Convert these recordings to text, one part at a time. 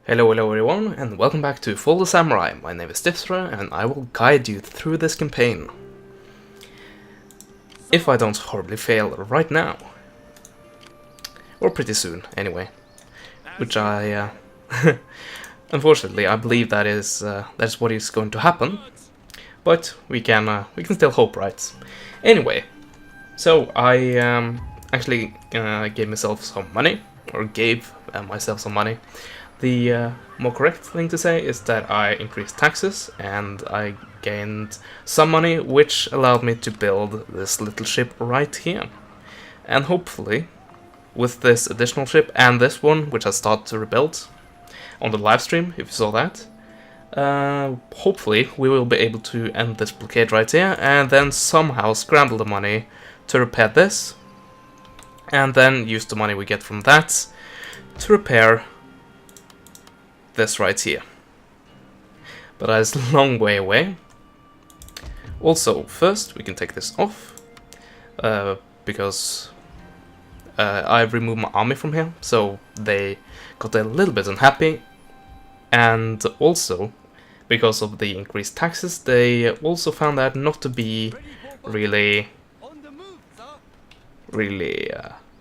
Hello everyone, and welcome back to Tosa Samurai. My name is Tosa, and I will guide you through this campaign. If I don't horribly fail right now. Or pretty soon, anyway. Which I... unfortunately, I believe that's what is going to happen. But we can still hope, right? Anyway, so I actually gave myself some money, or gave myself some money. The more correct thing to say is that I increased taxes and I gained some money, which allowed me to build this little ship right here. And hopefully, with this additional ship and this one, which I started to rebuild on the live stream, if you saw that, hopefully we will be able to end this blockade right here and then somehow scramble the money to repair this, and then use the money we get from that to repair this right here. But that is a long way away. Also, first we can take this off, because I've removed my army from here, so they got a little bit unhappy, and also because of the increased taxes they also found that not to be really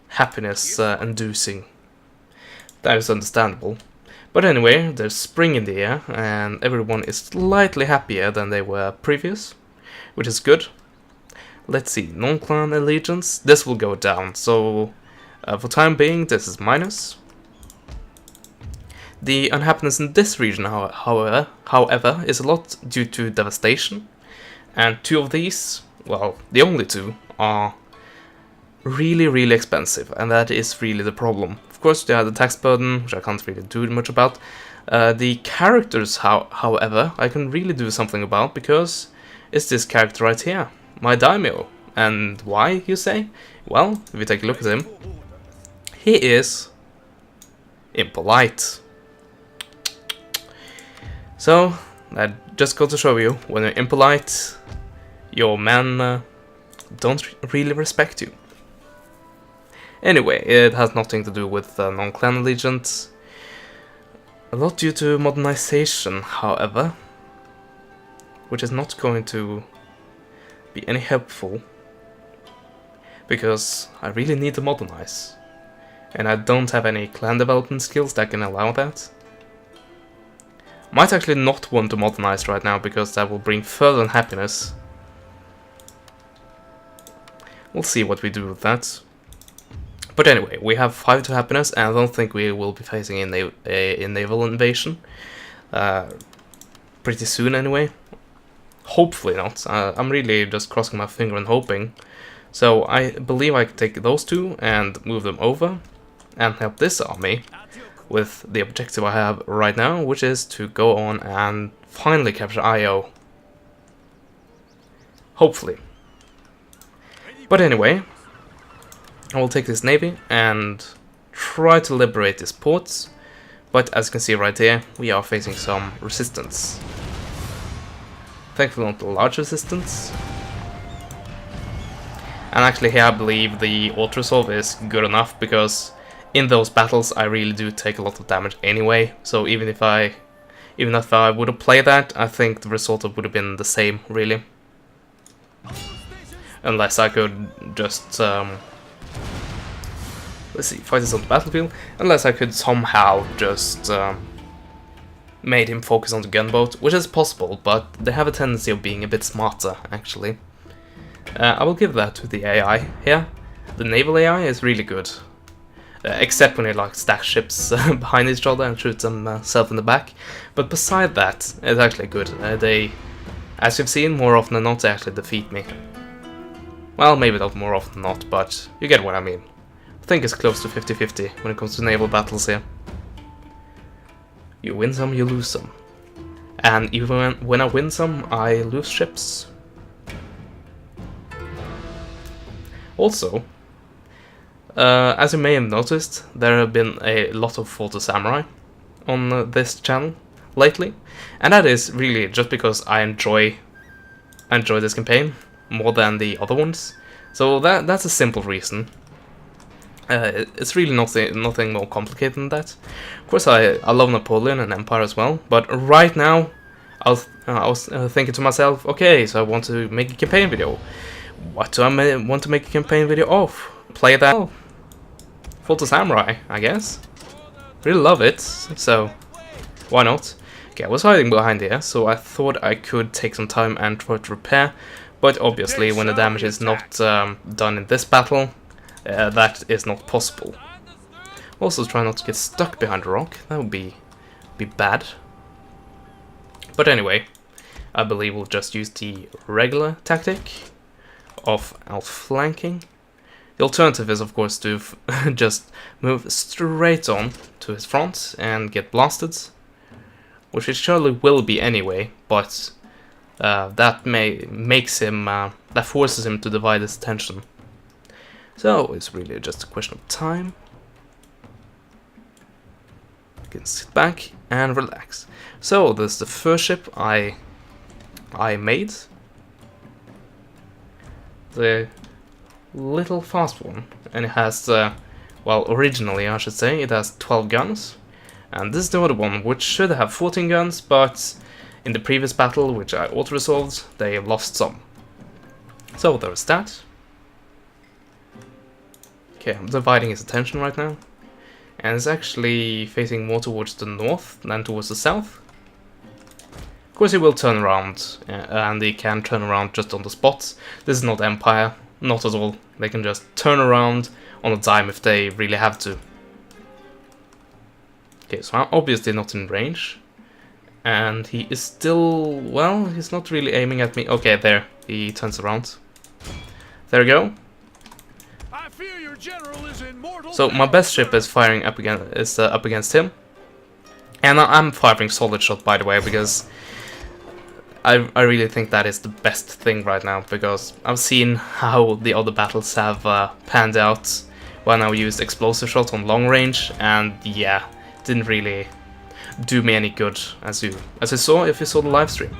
happiness inducing. That is understandable. But anyway, there's spring in the air, and everyone is slightly happier than they were previous, which is good. Let's see, non-clan allegiance, this will go down, so for time being this is minus. The unhappiness in this region, however, is a lot due to devastation, and two of these, well, the only two, are really expensive, and that is really the problem. Of course, they have the tax burden, which I can't really do much about. The characters, however, I can really do something about, because it's this character right here, my daimyo. And why, you say? Well, if you take a look at him, he is impolite. So, that just goes to show you, when you're impolite, your men don't really respect you. Anyway, it has nothing to do with non-clan allegiance. A lot due to modernization, however, which is not going to be any helpful, because I really need to modernize, and I don't have any clan development skills that can allow that. Might actually not want to modernize right now, because that will bring further unhappiness. We'll see what we do with that. But anyway, we have 5 to happiness, and I don't think we will be facing a naval invasion pretty soon anyway. Hopefully not. I'm really just crossing my finger and hoping. So I believe I can take those two and move them over and help this army with the objective I have right now, which is to go on and finally capture IO. Hopefully. But anyway, I will take this navy and try to liberate these ports, but as you can see right here, we are facing some resistance. Thankfully not a large resistance. And actually here I believe the auto-resolve is good enough, because in those battles I really do take a lot of damage anyway, so even if I would have played that, I think the result would have been the same, really. Unless I could just let's see, fight this on the battlefield. Unless I could somehow just made him focus on the gunboat, which is possible, but they have a tendency of being a bit smarter, actually. I will give that to the AI here. The naval AI is really good. Except when you like stack ships behind each other and shoot themselves in the back. But beside that, it's actually good. They, as you've seen, more often than not, they actually defeat me. Well, maybe not more often than not, but you get what I mean. I think it's close to 50-50 when it comes to naval battles here. You win some, you lose some. And even when I win some, I lose ships. Also, as you may have noticed, there have been a lot of Tosa Samurai on this channel lately. And that is really just because I enjoy this campaign more than the other ones. So that's a simple reason. It's really nothing more complicated than that. Of course, I love Napoleon and Empire as well, but right now I was thinking to myself, okay, so I want to make a campaign video. What do I want to make a campaign video of? Play that. Oh, Full Samurai, I guess. Really love it, so why not? Okay, I was hiding behind here, so I thought I could take some time and try to repair, but obviously when the damage is not done in this battle, that is not possible. Also try not to get stuck behind a rock, that would be bad. But anyway, I believe we'll just use the regular tactic of outflanking. The alternative is, of course, to just move straight on to his front and get blasted, which it surely will be anyway, but that that forces him to divide his attention. So it's really just a question of time. You can sit back and relax. So this is the first ship I made. The little fast one, and it has, well, originally I should say, it has 12 guns, and this is the other one, which should have 14 guns, but in the previous battle, which I auto-resolved, they lost some. So there's that. Okay, I'm dividing his attention right now, and it's actually facing more towards the north than towards the south. Of course he will turn around, and he can turn around just on the spot. This is not Empire. Not at all. They can just turn around on a dime if they really have to. Okay, so I'm obviously not in range. And he is still... well, he's not really aiming at me. Okay, there. He turns around. There we go. I fear your general is in mortal So my best ship is firing up against him. And I'm firing solid shot, by the way, because I really think that is the best thing right now, because I've seen how the other battles have panned out when I used explosive shot on long range, and yeah, didn't really do me any good, as you saw if you saw the live stream.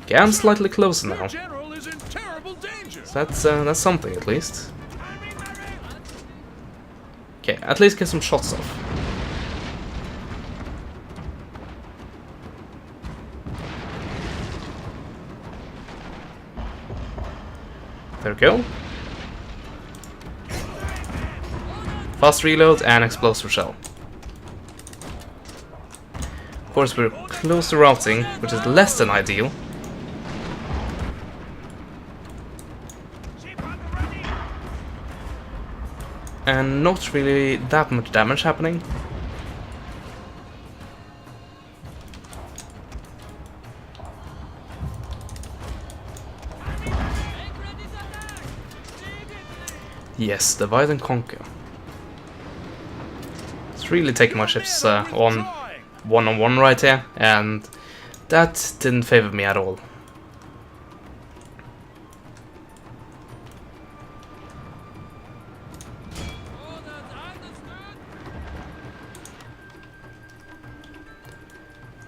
Okay, I'm slightly closer now. So that's something at least. Okay, at least get some shots off. There we go. Fast reload and explosive shell. Of course, we're close to routing, which is less than ideal. And not really that much damage happening. Yes, divide and conquer. It's really taking my ships on one-on-one right here, and that didn't favor me at all.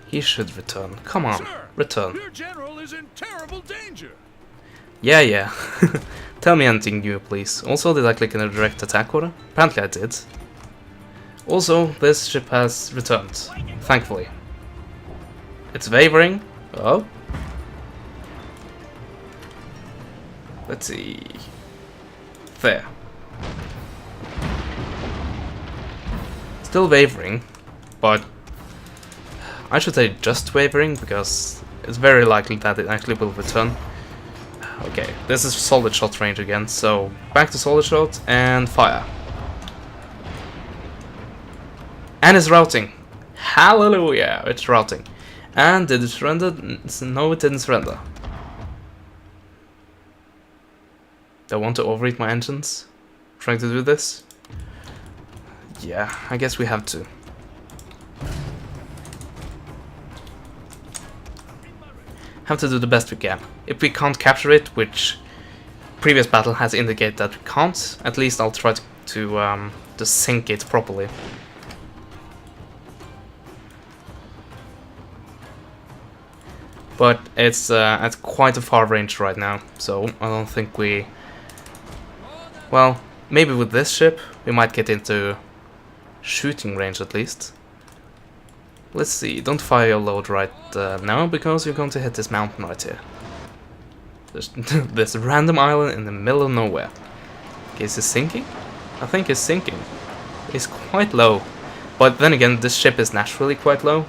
He should return. Come on, return. Your general is in terrible danger. Yeah. Tell me anything new, please. Also, did I click in a direct attack order? Apparently I did. Also, this ship has returned, thankfully. It's wavering. Oh. Let's see. There. Still wavering, but I should say just wavering, because it's very likely that it actually will return. Okay, this is solid shot range again, so back to solid shot and fire. And it's routing. Hallelujah, it's routing. And did it surrender? No, it didn't surrender. Do I want to overheat my engines? Trying to do this? Yeah, I guess we have to. Have to do the best we can. If we can't capture it, which previous battle has indicated that we can't, at least I'll try to sink it properly. But it's at quite a far range right now, so I don't think we Well, maybe with this ship, we might get into shooting range at least. Let's see, don't fire your load right now, because you're going to hit this mountain right here. There's this random island in the middle of nowhere. Okay, is it sinking? I think it's sinking. It's quite low. But then again, this ship is naturally quite low.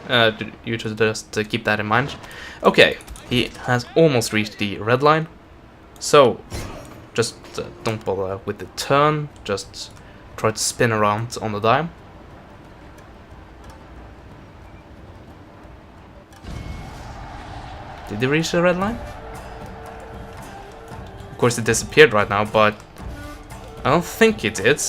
You should just keep that in mind. Okay, he has almost reached the red line. So, just don't bother with the turn. Just try to spin around on the dime. Did he reach the red line? Of course it disappeared right now, but I don't think it did.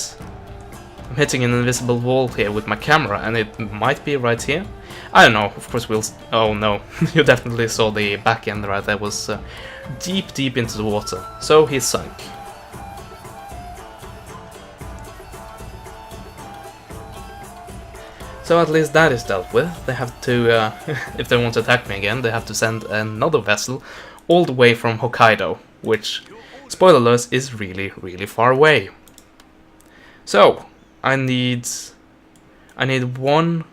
I'm hitting an invisible wall here with my camera, and it might be right here. I don't know, of course we'll... Oh no, you definitely saw the back end right there was deep into the water. So he sunk. So at least that is dealt with. They have to, if they want to attack me again, they have to send another vessel all the way from Hokkaido, which, spoiler alert, is really far away. So, I need one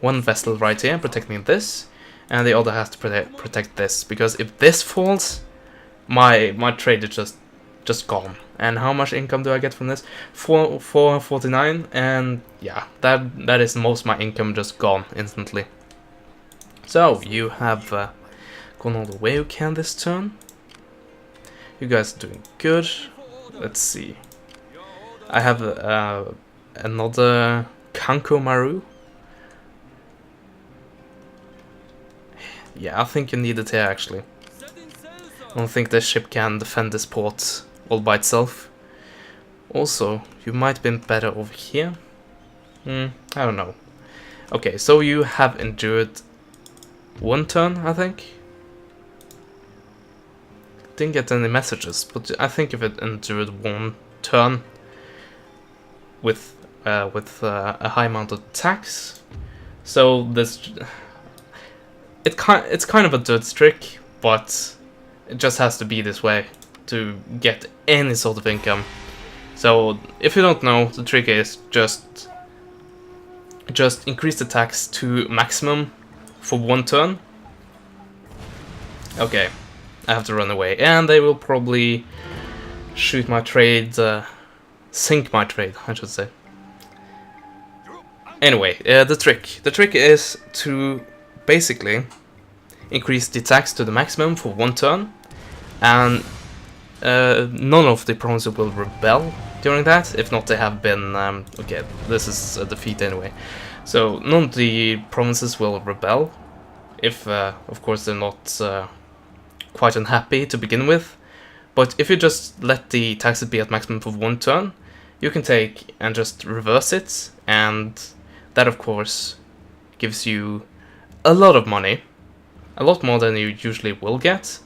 vessel right here protecting this, and the other has to protect this, because if this falls, my trade is just gone. And how much income do I get from this? 449, and yeah, that is most of my income just gone instantly. So you have gone all the way you can this turn. You guys are doing good. Let's see. I have another Kanko Maru. Yeah, I think you need it here actually. I don't think this ship can defend this port all by itself. Also, you might have been better over here. I don't know. Okay, so you have endured one turn, I think. Didn't get any messages, but I think if it endured one turn with a high amount of attacks, so this it's kind of a dirt trick, but it just has to be this way to get any sort of income. So if you don't know, the trick is just increase the tax to maximum for one turn. Okay, I have to run away, and they will probably shoot my trade, sink my trade, I should say. Anyway, the trick is to basically increase the tax to the maximum for one turn, and none of the provinces will rebel during that. If not, they have been... okay, this is a defeat anyway. So, none of the provinces will rebel. If, of course, they're not quite unhappy to begin with. But if you just let the taxes be at maximum for one turn, you can take and just reverse it. And that, of course, gives you a lot of money. A lot more than you usually will get.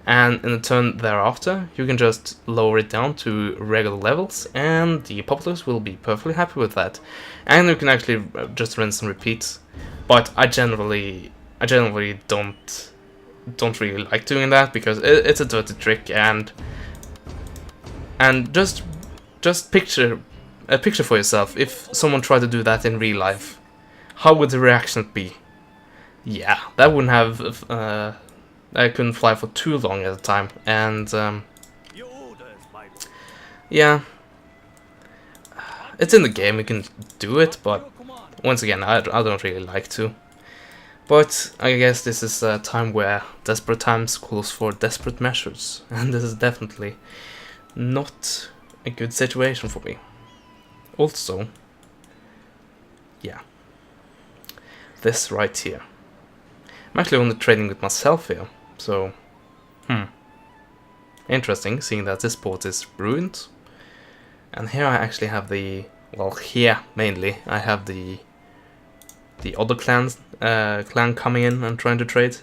And in the turn thereafter, you can just lower it down to regular levels, and the populace will be perfectly happy with that. And you can actually just rinse and repeat. But I generally don't really like doing that, because it's a dirty trick, and just picture for yourself if someone tried to do that in real life. How would the reaction be? Yeah, that wouldn't have. I couldn't fly for too long at a time, and yeah, it's in the game, you can do it, but once again, I don't really like to. But I guess this is a time where desperate times calls for desperate measures, and this is definitely not a good situation for me. Also, yeah, this right here. I'm actually only trading with myself here. So, interesting, seeing that this port is ruined. And here I actually have the, well, here mainly, I have the other clan coming in and trying to trade.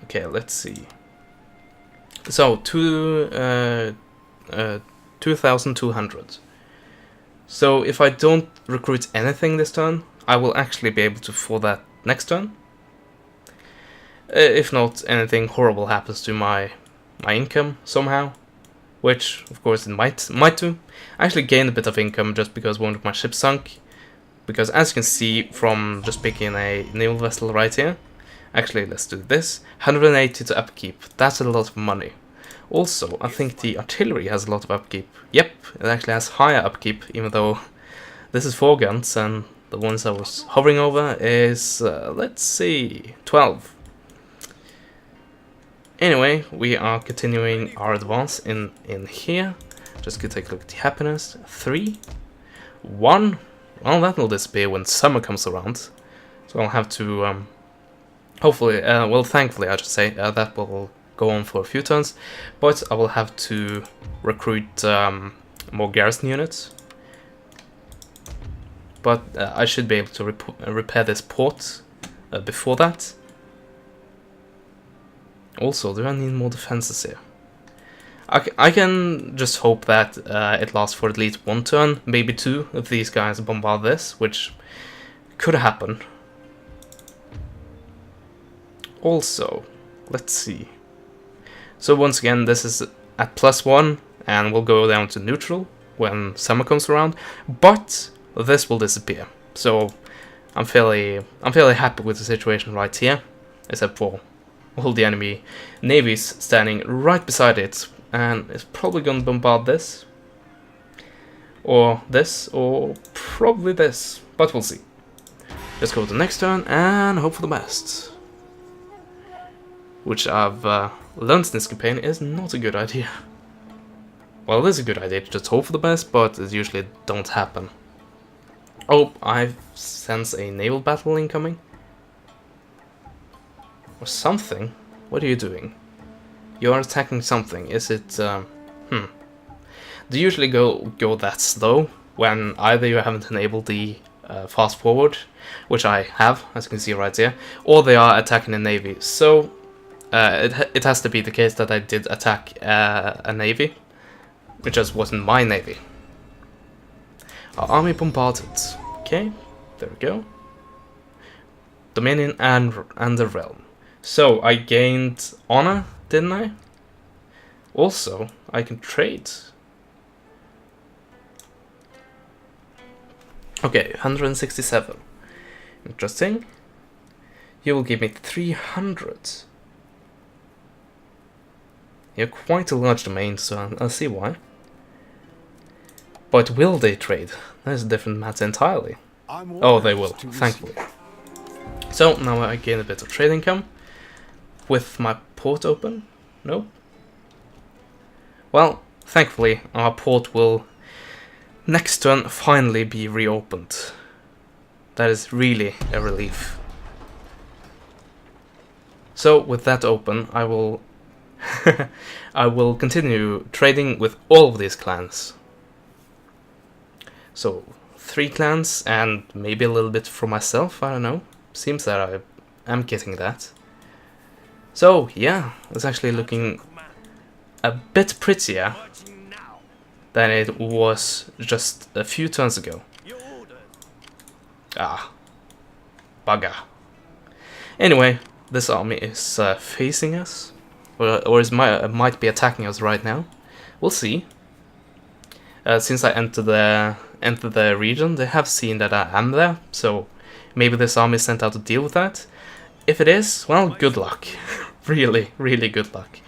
Okay, let's see. So, 2,200. So, if I don't recruit anything this turn, I will actually be able to afford that next turn. If not anything horrible happens to my income somehow. which of course it might do. I actually gained a bit of income just because one of my ships sunk, because as you can see from just picking a naval vessel right here, actually let's do this, 180 to upkeep, that's a lot of money. Also, I think the artillery has a lot of upkeep. Yep, it actually has higher upkeep, even though this is 4 guns, and the ones I was hovering over is, let's see, 12. Anyway, we are continuing our advance in here. Just gonna take a look at the happiness. 3, 1. Well, that will disappear when summer comes around. So I'll have to, hopefully, well, thankfully, I should say, that will go on for a few turns. But I will have to recruit more garrison units. But I should be able to repair this port before that. Also, do I need more defenses here? I can just hope that it lasts for at least 1 turn, maybe 2, if these guys bombard this, which could happen. Also, let's see. So once again, this is at +1, and we'll go down to neutral when summer comes around, but this will disappear. So I'm fairly happy with the situation right here, except for all the enemy navies standing right beside it, and it's probably going to bombard this, or probably this, but we'll see. Let's go to the next turn and hope for the best, which I've learned in this campaign is not a good idea. Well, it is a good idea to just hope for the best, but it usually don't happen. Oh, I sense a naval battle incoming. Or something. What are you doing? You are attacking something. Is it, They usually go that slow when either you haven't enabled the fast forward, which I have, as you can see right here, or they are attacking a navy. So, it has to be the case that I did attack a navy. It just wasn't my navy. Our army bombarded. Okay, there we go. Dominion and the realm. So, I gained honor, didn't I? Also, I can trade. Okay, 167. Interesting. You will give me 300. You're quite a large domain, so I'll see why. But will they trade? That is a different matter entirely. Oh, they will, thankfully. So, now I gain a bit of trade income. With my port open? Nope. Well, thankfully, our port will next turn finally be reopened. That is really a relief. So, with that open, I will I will continue trading with all of these clans. So, 3 clans and maybe a little bit for myself, I don't know. Seems that I am getting that. So, yeah, it's actually looking a bit prettier than it was just a few turns ago. Ah, bugger. Anyway, this army is facing us, or might be attacking us right now. We'll see. Since I entered the region, they have seen that I am there, so maybe this army is sent out to deal with that. If it is, well, good luck. Really, really good luck.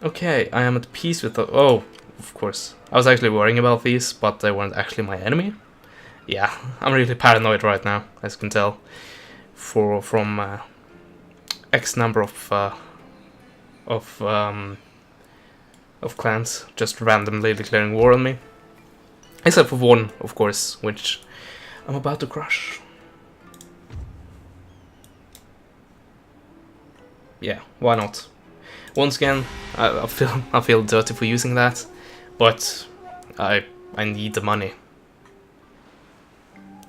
Okay, I am at peace with the... Oh, of course. I was actually worrying about these, but they weren't actually my enemy. Yeah, I'm really paranoid right now, as you can tell. From X number of clans just randomly declaring war on me. Except for one, of course, which I'm about to crush. Yeah, why not? Once again, I feel dirty for using that, but I need the money.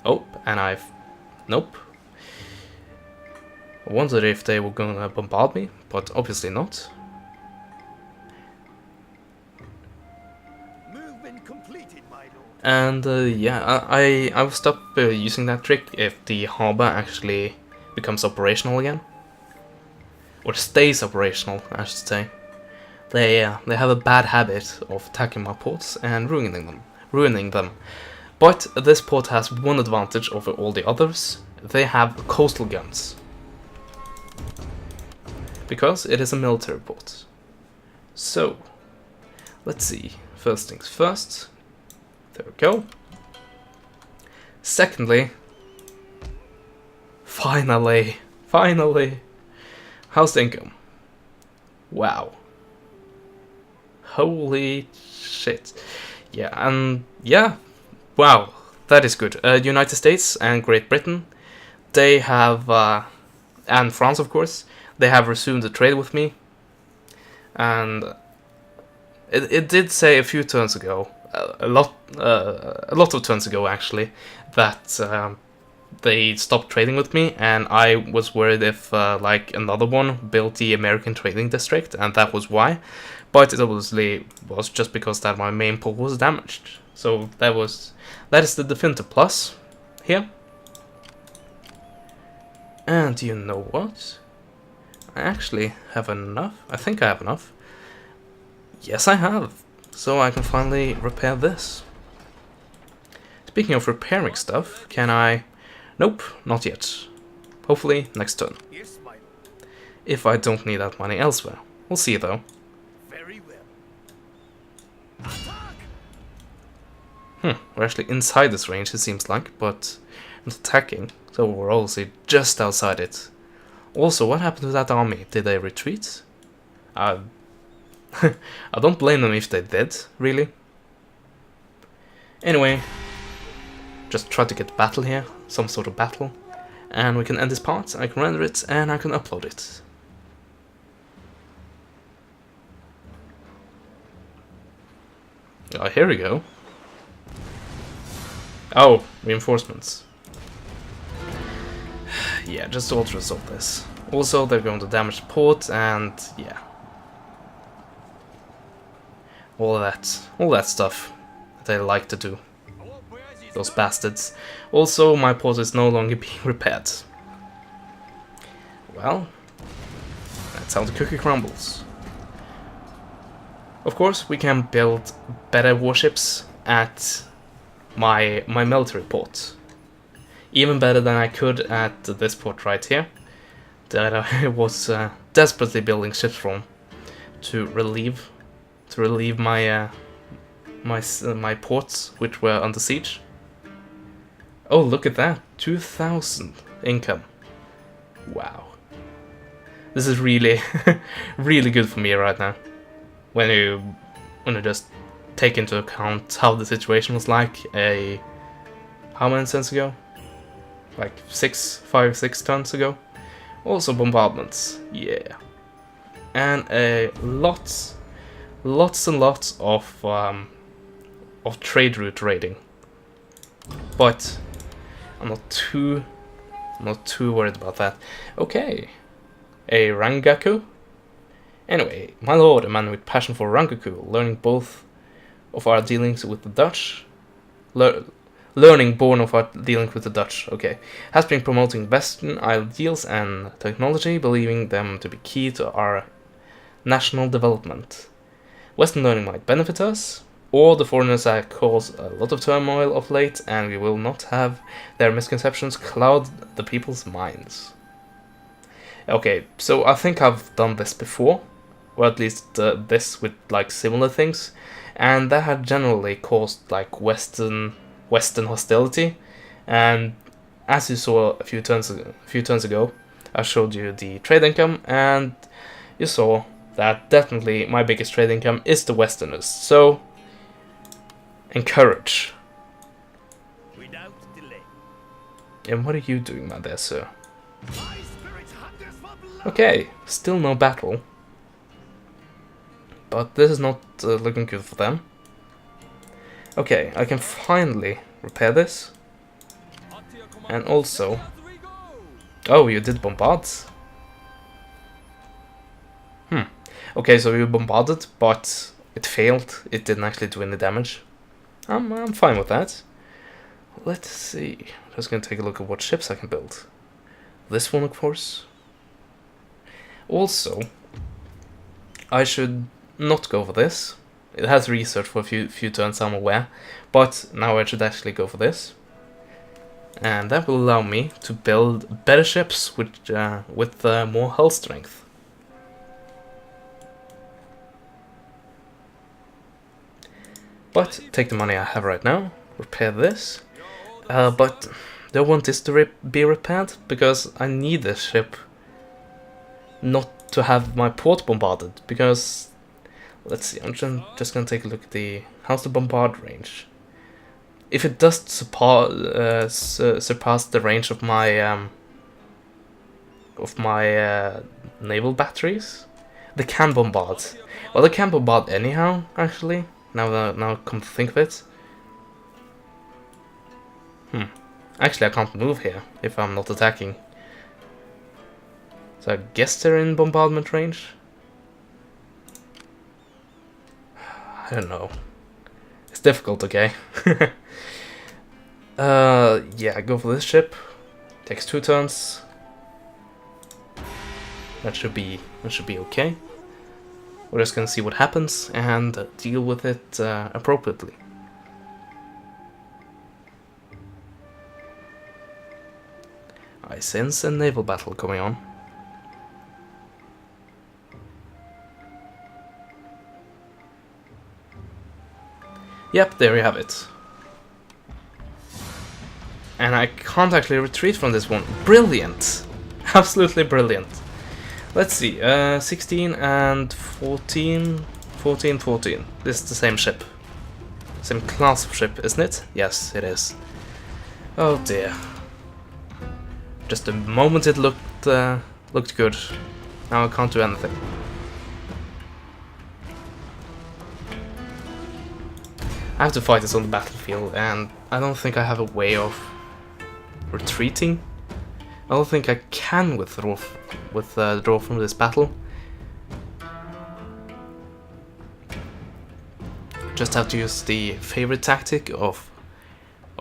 Oh, and nope. I wondered if they were gonna bombard me, but obviously not. Movement completed, my lord. And yeah, I will stop using that trick if the harbor actually becomes operational again. Or stays operational, I should say. they have a bad habit of attacking my ports and ruining them. But this port has one advantage over all the others. They have coastal guns. Because it is a military port. So, let's see. First things first. There we go. Secondly, finally, how's the income? Wow. Holy shit. Yeah, and yeah, wow, that is good. United States and Great Britain, they have, and France of course, they have resumed the trade with me. And it did say a few turns ago, a lot of turns ago actually, that they stopped trading with me, and I was worried if like another one built the American trading district, and that was why. But it obviously was just because that my main port was damaged. So that is the definitive plus here. And you know what? I actually have enough. I think I have enough. Yes, I have. So I can finally repair this. Speaking of repairing stuff, can I... Nope, not yet. Hopefully next turn. Yes, my lord. If I don't need that money elsewhere. We'll see though. Very well. Attack! We're actually inside this range it seems like, but not attacking. So we're obviously just outside it. Also, what happened to that army? Did they retreat? I don't blame them if they did, really. Anyway, just try to get battle here, some sort of battle, and we can end this part. I can render it and I can upload it. Oh, here we go. Oh, reinforcements. Yeah, just auto-resolve this. Also, they're going to damage the port, and yeah. All that stuff that they like to do. Those bastards. Also, my port is no longer being repaired. Well, that's how the cookie crumbles. Of course, we can build better warships at my military port. Even better than I could at this port right here, that I was desperately building ships from to relieve my my ports which were under siege. Oh, look at that, 2,000 income. Wow, this is really really good for me right now. When you just take into account how the situation was like how many turns ago? Like 5, 6 turns ago. Also bombardments, yeah, and lots and lots of trade route raiding. But I'm not too worried about that. Okay, a Rangaku. Anyway, my lord, a man with passion for Rangaku, learning both of our dealings with the Dutch. Learning born of our dealings with the Dutch, okay. Has been promoting Western ideals and technology, believing them to be key to our national development. Western learning might benefit us, or the foreigners that cause a lot of turmoil of late, and we will not have their misconceptions cloud the people's minds. Okay, so I think I've done this before, or at least this with like similar things, and that had generally caused like Western hostility. And as you saw a few turns ago, I showed you the trade income, and you saw that definitely my biggest trade income is the Westerners. So encourage. Without delay. And what are you doing, my dear sir? Okay, still no battle, but this is not looking good for them. Okay, I can finally repair this. And also... Oh, you did bombard? Okay, so you bombarded, but it failed. It didn't actually do any damage. I'm fine with that. Let's see. I'm just gonna take a look at what ships I can build. This one, of course. Also, I should not go for this. It has research for a few turns, I'm aware, but now I should actually go for this. And that will allow me to build better ships with more hull strength. But take the money I have right now, repair this. But do I want this to be repaired? Because I need this ship not to have my port bombarded. Because, let's see, I'm just gonna take a look at how's the bombard range. If it does surpass the range of my naval batteries, they can bombard. Well, they can bombard anyhow, actually. Now I come to think of it. Actually, I can't move here if I'm not attacking. So I guess they're in bombardment range. I don't know. It's difficult, okay? Yeah, go for this ship. Takes 2 turns. That should be okay. We're just gonna see what happens and deal with it appropriately. I sense a naval battle going on. Yep, there you have it. And I can't actually retreat from this one. Brilliant! Absolutely brilliant. Let's see, 16 and 14, 14, 14. This is the same ship. Same class of ship, isn't it? Yes, it is. Oh dear. Just a moment it looked good. Now I can't do anything. I have to fight this on the battlefield, and I don't think I have a way of retreating. I don't think I can withdraw from this battle. Just have to use the favorite tactic of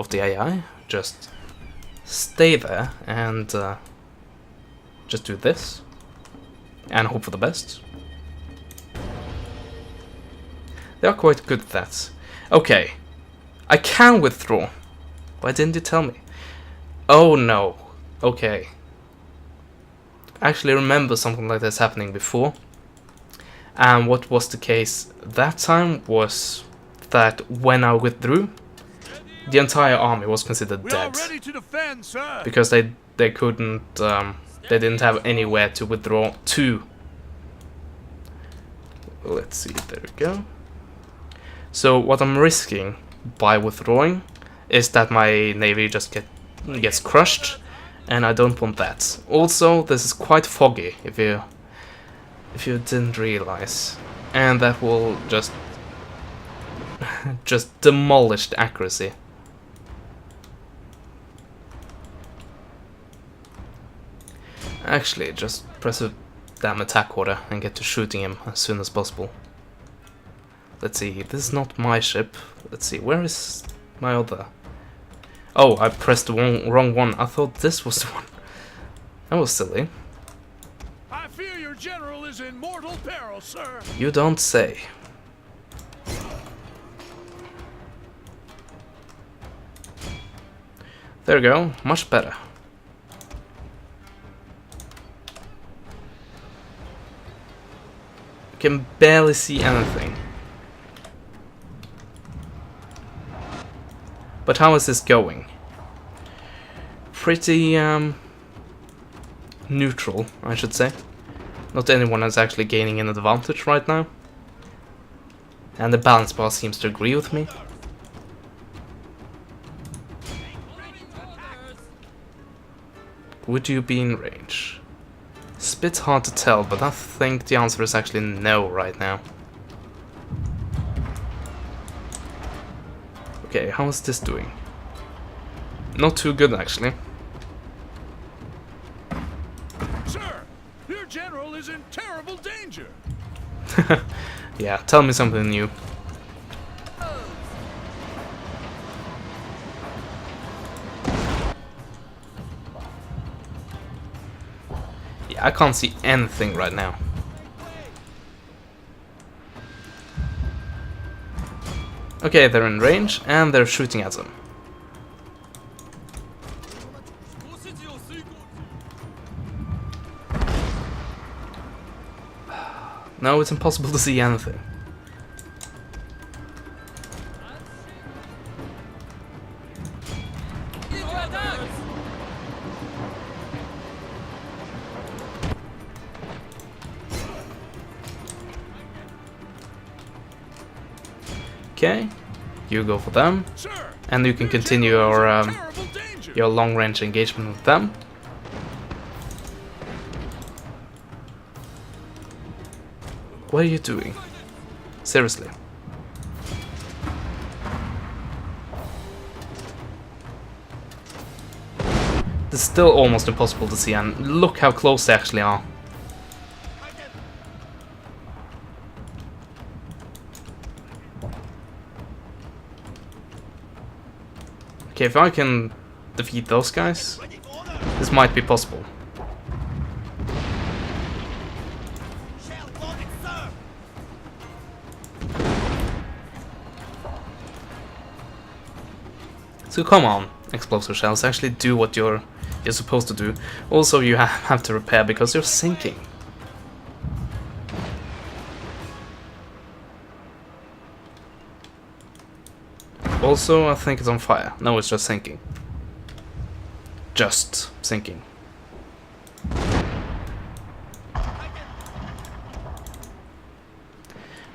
the AI. Just stay there and just do this and hope for the best. They are quite good at that. Okay, I can withdraw. Why didn't you tell me? Oh no. Okay. I actually remember something like this happening before. And what was the case that time was that when I withdrew, the entire army was considered dead. Ready to defend, sir. Because they couldn't, they didn't have anywhere to withdraw to. Let's see, there we go. So what I'm risking by withdrawing is that my navy just gets crushed, and I don't want that. Also, this is quite foggy, if you didn't realize, and that will just demolish the accuracy. Actually, just press a damn attack order and get to shooting him as soon as possible. Let's see, this is not my ship. Let's see, where is my other? Oh, I pressed the wrong one. I thought this was the one. That was silly. I fear your general is in mortal peril, sir. You don't say. There we go, much better. You can barely see anything. But how is this going? Pretty neutral, I should say. Not anyone is actually gaining an advantage right now. And the balance bar seems to agree with me. Would you be in range? It's a bit hard to tell, but I think the answer is actually no right now. Okay, how is this doing? Not too good, actually. Sir, your general is in terrible danger. Yeah, tell me something new. Yeah, I can't see anything right now. Okay, they're in range, and they're shooting at them. No, it's impossible to see anything. Okay, you go for them, Sir, and you can continue your long-range engagement with them. What are you doing? Seriously. It's still almost impossible to see, and look how close they actually are. Okay, if I can defeat those guys, this might be possible. So come on, explosive shells, actually do what you're supposed to do. Also, you have to repair because you're sinking. Also, I think it's on fire. No, it's just sinking. Just sinking.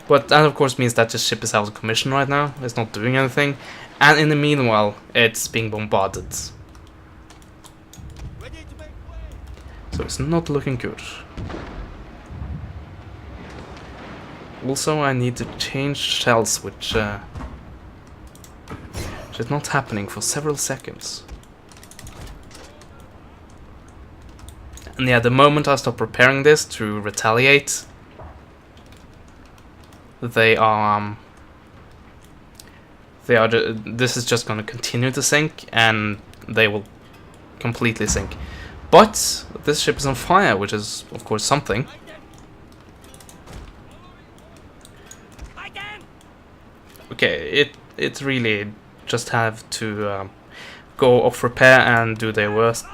But that of course means that this ship is out of commission right now. It's not doing anything. And in the meanwhile, it's being bombarded. So it's not looking good. Also, I need to change shells, which is not happening for several seconds. And yeah, the moment I stop repairing this to retaliate, this is just going to continue to sink, and they will completely sink. But this ship is on fire, which is of course something. Okay, it really just have to go off repair and do their worst.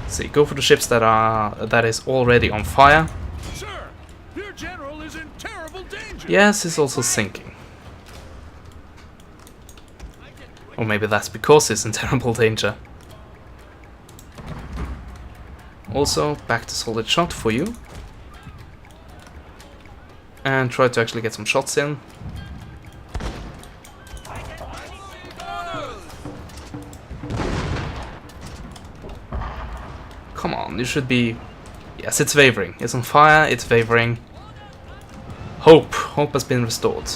See, go for the ships that is already on fire. Sir, your general is in terrible danger. Yes, it's also sinking. Or maybe that's because it's in terrible danger. Also, back to solid shot for you. And try to actually get some shots in. Come on, you should be... Yes, it's wavering. It's on fire, it's wavering. Hope. Hope has been restored.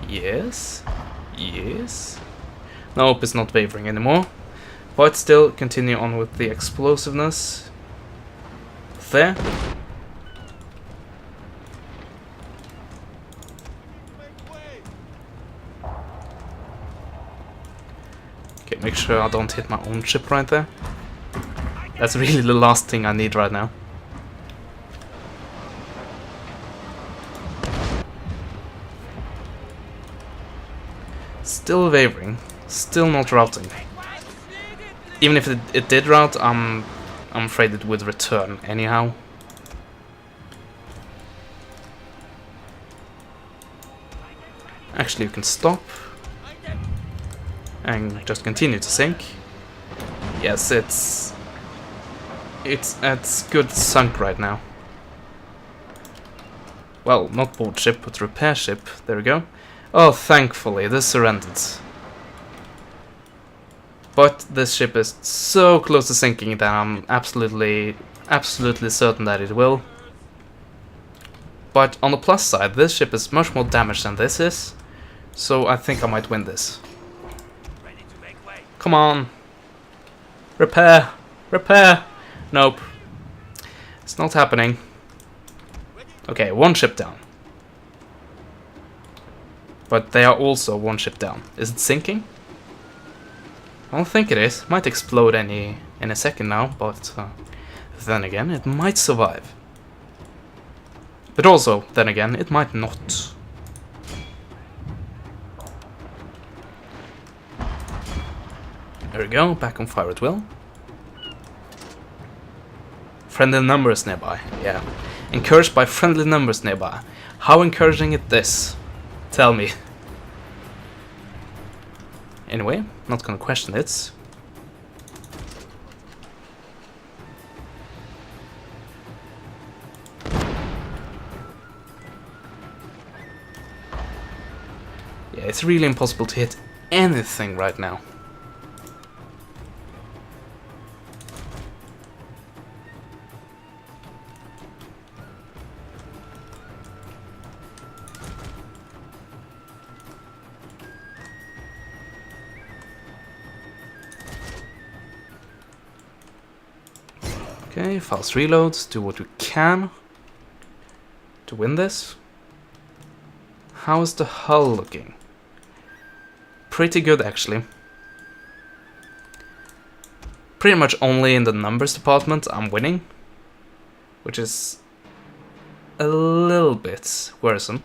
Yes. Yes. No, hope is not wavering anymore. But still, continue on with the explosiveness. There. Okay, make sure I don't hit my own ship right there. That's really the last thing I need right now. Still wavering. Still not routing. Even if it did route, I'm afraid it would return anyhow. Actually, you can stop and just continue to sink. Yes, it's good sunk right now. Well, not board ship, but repair ship. There we go. Oh, thankfully, this surrendered. But this ship is so close to sinking that I'm absolutely certain that it will. But on the plus side, this ship is much more damaged than this is, so I think I might win this. Come on! Repair! Repair! Nope. It's not happening. Okay, one ship down. But they are also one ship down. Is it sinking? I don't think it is. Might explode any any second now, but then again, it might survive. But also, then again, it might not. There we go, back on fire at will. Friendly numbers nearby, yeah. Encouraged by friendly numbers nearby. How encouraging is this? Tell me. Anyway, not gonna question it. Yeah, it's really impossible to hit anything right now. Okay, fast reloads, do what we can to win this. How is the hull looking? Pretty good, actually. Pretty much only in the numbers department I'm winning, which is a little bit worrisome.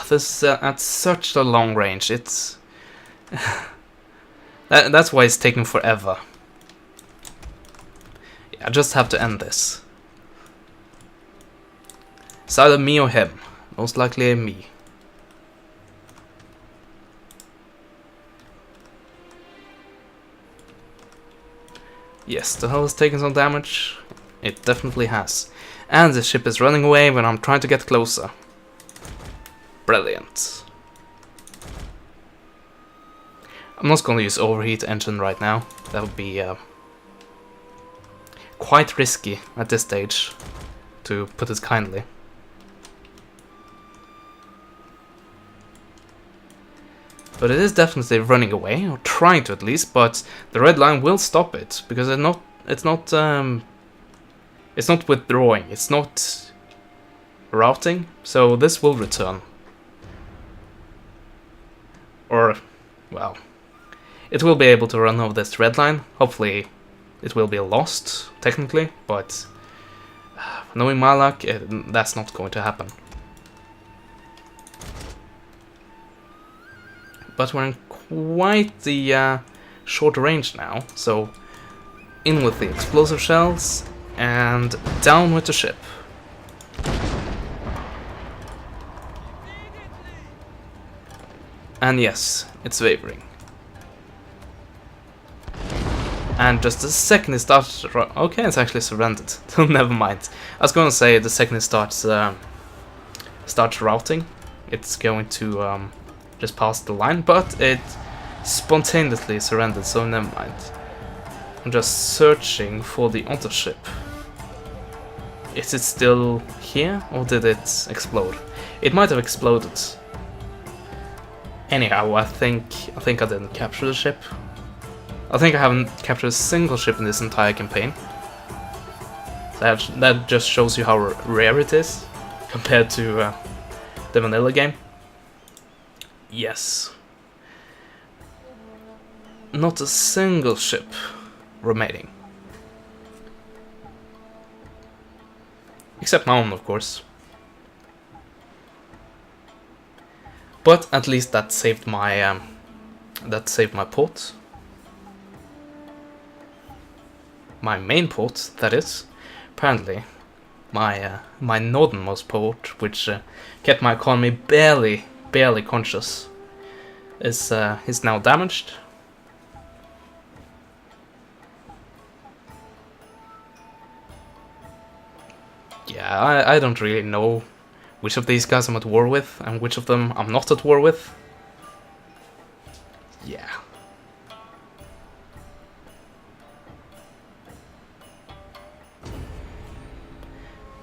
This at such a long range. It's that's why it's taking forever. Yeah, I just have to end this. It's either me or him. Most likely me. Yes, the hull has taken some damage. It definitely has. And the ship is running away when I'm trying to get closer. Brilliant. I'm not going to use overheat engine right now. That would be quite risky at this stage, to put it kindly. But it is definitely running away, or trying to at least. But the red line will stop it because it's not withdrawing. It's not routing. So this will return. Or, well, it will be able to run over this red line. Hopefully it will be lost, technically, but knowing my luck, that's not going to happen. But we're in quite the short range now, so in with the explosive shells, and down with the ship. And yes, it's wavering. And just the second it starts... Okay, it's actually surrendered. Never mind. I was going to say the second it starts routing, it's going to just pass the line, but it spontaneously surrendered, so never mind. I'm just searching for the other ship. Is it still here, or did it explode? It might have exploded. Anyhow, I think I didn't capture the ship. I think I haven't captured a single ship in this entire campaign. That just shows you how rare it is compared to the vanilla game. Yes. Not a single ship remaining. Except my own, of course. But at least that saved my port. My main port, that is. Apparently, my northernmost port, which kept my economy barely conscious, is now damaged. Yeah, I don't really know which of these guys I'm at war with and which of them I'm not at war with. Yeah.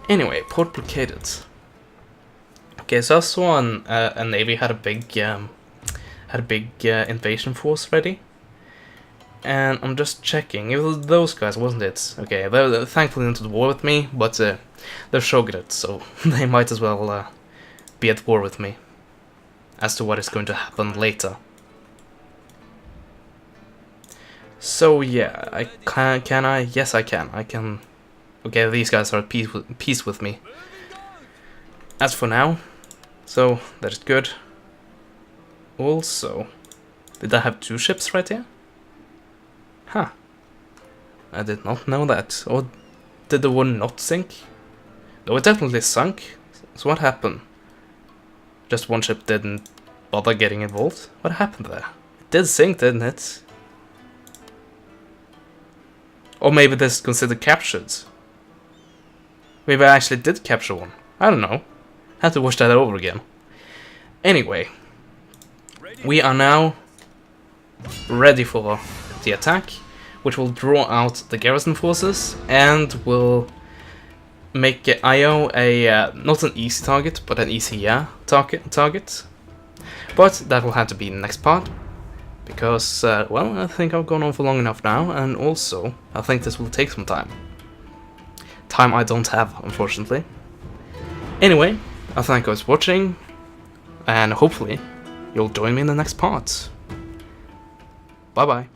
Anyway, port blockaded. Okay, so I saw a navy had a big invasion force ready, and I'm just checking. It was those guys, wasn't it? Okay, they're thankfully into the war with me, but they're shogunate, so they might as well be at war with me as to what is going to happen later. So yeah, I can I? Yes, I can. I can. Okay, these guys are at peace with me. As for now, so that is good. Also, did I have 2 ships right here? Huh. I did not know that. Or did the one not sink? No, it definitely sunk. So what happened? Just one ship didn't bother getting involved? What happened there? It did sink, didn't it? Or maybe this is considered captured. Maybe I actually did capture one. I don't know. Have to watch that over again. Anyway, we are now ready for the attack, which will draw out the garrison forces and will make Io a not an easy target, but an easy target. But that will have to be in the next part, because well, I think I've gone on for long enough now, and also I think this will take some time. Time I don't have, unfortunately. Anyway, I thank you guys for watching, and hopefully you'll join me in the next part. Bye bye.